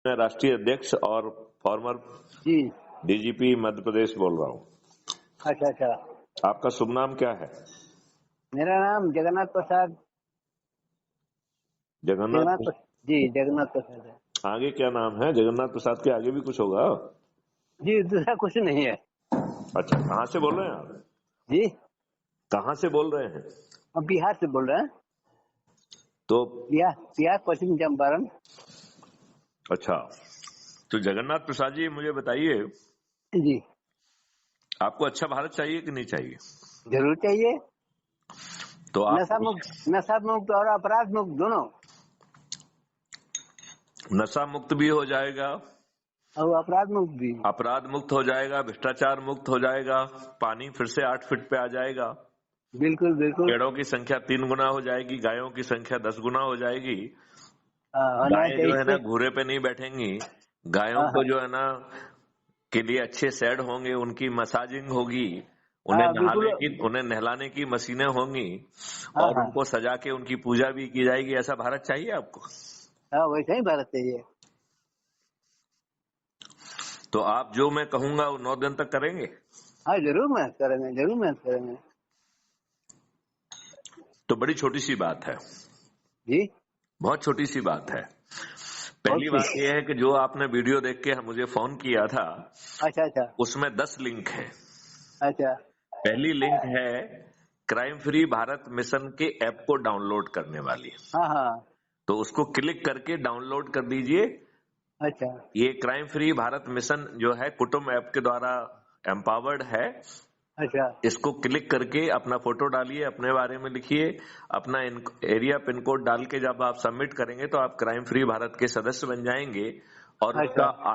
मैं राष्ट्रीय अध्यक्ष और फॉर्मर जी। डीजीपी मध्य प्रदेश बोल रहा हूँ। अच्छा अच्छा। आपका शुभ नाम क्या है? मेरा नाम जगन्नाथ प्रसाद। जगन्नाथ। जी जगन्नाथ प्रसाद है। आगे क्या नाम है? जगन्नाथ प्रसाद के आगे भी कुछ होगा? जी दूसरा कुछ नहीं है। अच्छा, कहाँ से बोल रहे हैं आप? जी कहाँ से बोल रहे हैं? हम बिहार से बोल रहे हैं। तो बिहार पश्चिम चंपारण। अच्छा, तो जगन्नाथ प्रसाद जी मुझे बताइए, जी आपको अच्छा भारत चाहिए कि नहीं चाहिए? जरूर चाहिए। तो आप नशा मुक्त और अपराध मुक्त दोनों। नशा मुक्त भी हो जाएगा और अपराध मुक्त भी। अपराध मुक्त हो जाएगा, भ्रष्टाचार मुक्त हो जाएगा, पानी फिर से 8 फीट पे आ जाएगा, बिल्कुल बिल्कुल। पेड़ों की संख्या 3 गुना हो जाएगी, गायों की संख्या 10 गुना हो जाएगी। होना गायें जो है ना चाहिए। घूरे पे नहीं बैठेंगी, गायों हाँ को हाँ जो है ना के लिए अच्छे शेड होंगे, उनकी मसाजिंग होगी, उन्हें बिल्कुल। उन्हें नहलाने की मशीनें होंगी हाँ और हाँ उनको सजा के उनकी पूजा भी की जाएगी। ऐसा भारत चाहिए आपको? हाँ वैसे ही भारत चाहिए। तो आप जो मैं कहूंगा वो 9 दिन तक करेंगे? हाँ जरूर मेहनत करेंगे, जरूर मेहनत करेंगे। तो बड़ी छोटी सी बात है, जी बहुत छोटी सी बात है। पहली बात यह है कि जो आपने वीडियो देख के मुझे फोन किया था, अच्छा अच्छा उसमें 10 लिंक है। अच्छा। पहली लिंक है क्राइम फ्री भारत मिशन के ऐप को डाउनलोड करने वाली, हाँ हाँ तो उसको क्लिक करके डाउनलोड कर दीजिए। अच्छा ये क्राइम फ्री भारत मिशन जो है कुटुंब ऐप के द्वारा एम्पावर्ड है। अच्छा इसको क्लिक करके अपना फोटो डालिए, अपने बारे में लिखिए, अपना एरिया पिन कोड डाल के जब आप सबमिट करेंगे तो आप क्राइम फ्री भारत के सदस्य बन जाएंगे और अच्छा उसका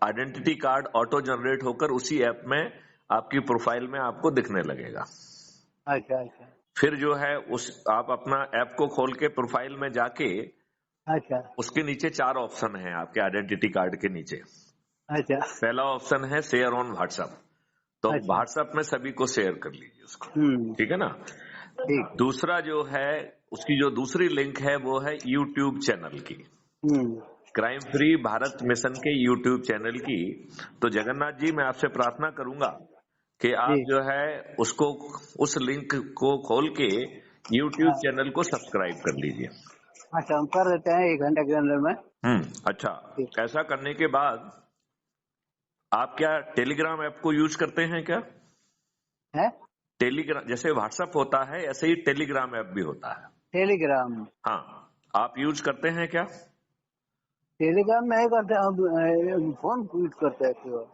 आइडेंटिटी कार्ड ऑटो जनरेट होकर उसी ऐप में आपकी प्रोफाइल में आपको दिखने लगेगा। अच्छा अच्छा फिर जो है उस आप अपना ऐप को खोल के प्रोफाइल में जाके अच्छा उसके नीचे 4 ऑप्शन है आपके आइडेंटिटी कार्ड के नीचे। अच्छा पहला ऑप्शन है शेयर ऑन व्हाट्सएप, तो अच्छा। व्हाट्सएप में सभी को शेयर कर लीजिए उसको, ठीक है ना। ठीक। दूसरा जो है उसकी जो दूसरी लिंक है वो है यूट्यूब चैनल की, क्राइम फ्री भारत मिशन के यूट्यूब चैनल की। तो जगन्नाथ जी मैं आपसे प्रार्थना करूंगा कि आप जी जो है उसको उस लिंक को खोल के यूट्यूब हाँ चैनल को सब्सक्राइब कर लीजिए। अच्छा हम कर देते हैं 1 घंटे के अंदर में। अच्छा, ठीक ऐसा करने के बाद आप क्या टेलीग्राम ऐप को यूज करते हैं क्या? है। टेलीग्राम जैसे व्हाट्सएप होता है ऐसे ही टेलीग्राम ऐप भी होता है। टेलीग्राम। हाँ, आप यूज करते हैं क्या? टेलीग्राम नहीं करते हम, फोन यूज करते हैं केवल।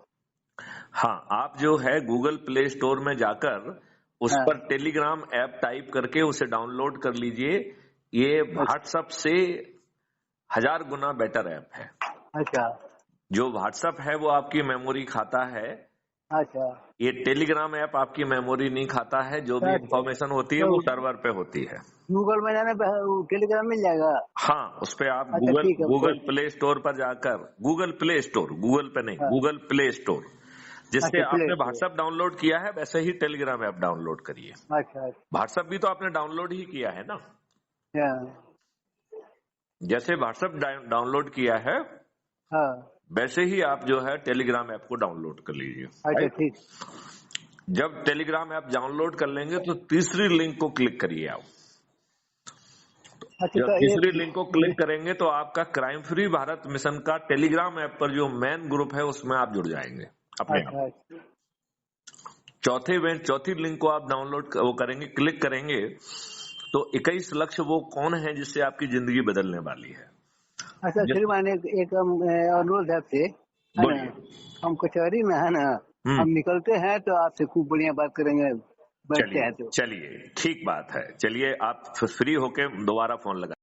हाँ, आप जो है गूगल प्ले स्टोर में जाकर उस हाँ पर टेलीग्राम ऐप टाइप करके उसे डाउनलोड कर लीजिए। ये व्हाट्सएप से 1000 गुना बेटर ऐप है। अच्छा जो व्हाट्सएप है वो आपकी मेमोरी खाता है, अच्छा ये टेलीग्राम ऐप आपकी मेमोरी नहीं खाता है। जो भी अच्छा। इंफॉर्मेशन होती है तो वो सर्वर पे होती है। गूगल में जाने पे टेलीग्राम मिल जाएगा। हाँ, उस पे आप अच्छा ठीक है गूगल प्ले स्टोर पर जाकर, गूगल प्ले स्टोर, गूगल पे नहीं, हाँ गूगल प्ले स्टोर, जिससे अच्छा प्ले आपने स्टोर। व्हाट्सएप डाउनलोड किया है वैसे ही टेलीग्राम ऐप डाउनलोड करिए। अच्छा व्हाट्सएप भी तो आपने डाउनलोड ही किया है ना। अच्छा जैसे व्हाट्सएप डाउनलोड किया है हाँ वैसे ही आप जो है टेलीग्राम ऐप को डाउनलोड कर लीजिए। अच्छा राइट? ठीक। जब टेलीग्राम ऐप डाउनलोड कर लेंगे तो तीसरी लिंक को क्लिक करिए आप। अच्छा जब तो तीसरी लिंक को क्लिक करेंगे तो आपका क्राइम फ्री भारत मिशन का टेलीग्राम ऐप पर जो मेन ग्रुप है उसमें आप जुड़ जाएंगे अपने आप। अच्छा चौथी लिंक को आप डाउनलोड वो करेंगे, क्लिक करेंगे तो 21 लक्ष्य वो कौन है जिससे आपकी जिंदगी बदलने वाली है। अच्छा। श्रीमान एक अनुरोध है आपसे, है ना। बोलिए। हम कचहरी में है ना, हम निकलते हैं तो आपसे खूब बढ़िया बात करेंगे, बैठते चलिए हैं तो। चलिए, ठीक बात है। चलिए आप फ्री होके दोबारा फोन लगा